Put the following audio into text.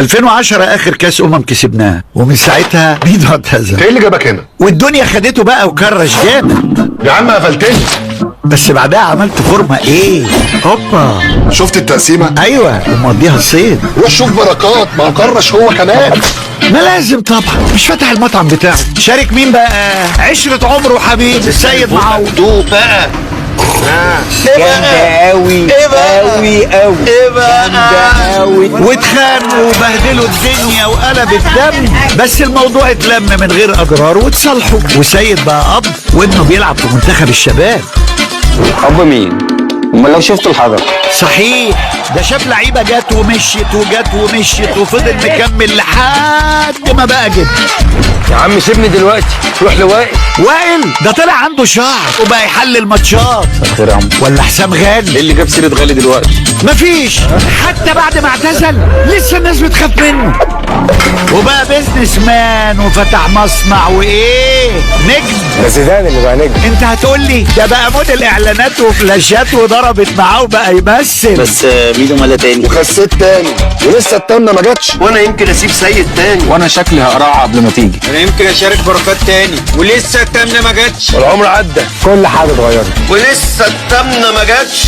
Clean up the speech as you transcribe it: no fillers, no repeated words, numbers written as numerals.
2010 اخر كاس كسبناه، ومن ساعتها ميدو اعتزل. ايه اللي جابك هنا؟ والدنيا خدته بقى وكرش جامد. يا عم قفلتني. بس بعدها عملت فورمه ايه، هوبا. شفت التقسيمه؟ ايوه، وموديها الصيد. روح شوف بركات، ما كرش هو كمان. ما لازم طبعا، مش فاتح المطعم بتاعه. شارك مين بقى؟ عشرة عمره وحبيب السيد معوض. دوق بقى. ايه بقى؟ جامدة أوي ايه بقى؟ أوي أوي ايه بقى؟ جامدة أوي. واتخانقوا وبهدلوا الدنيا وقلب الدم، بس الموضوع اتلم من غير اضرار واتصالحوا، وسيد بقى اب وابنه بيلعب في منتخب الشباب. أب مين؟ أمال لو شفتوا الحضر. صحيح، ده شاف لعيبه جت ومشيت وجت ومشيت وفضل مكمل لحد ما بقى جد. يا عم سيبني دلوقتي، روح لوائل. وائل ده طلع عنده شعر وبقى يحلل ماتشات. خير يا عم. ولا حسام غالي؟ إيه اللي جاب سيرة غالي دلوقتي؟ مفيش، حتى بعد ما اعتزل لسه الناس بتخاف منه. وبقى بيزنس مان وفتح مصنع وايه، نجم. ده زيدان اللي بقى نجم. انت هتقول لي ده بقى موديل اعلانات وفلاشات وضربت معاه وبقى يمثل. بس ميدو مالا تاني. وخسيت تاني ولسه التامنه ما جاتش. وانا يمكن اسيب سيد تاني. وأنا شكلي هقرعها قبل ما تيجي. انا يمكن اشارك بركات تاني ولسه التامنه ما جاتش. والعمر عدى. كل حاجة اتغيرت. ولسه التامنه ما جاتش.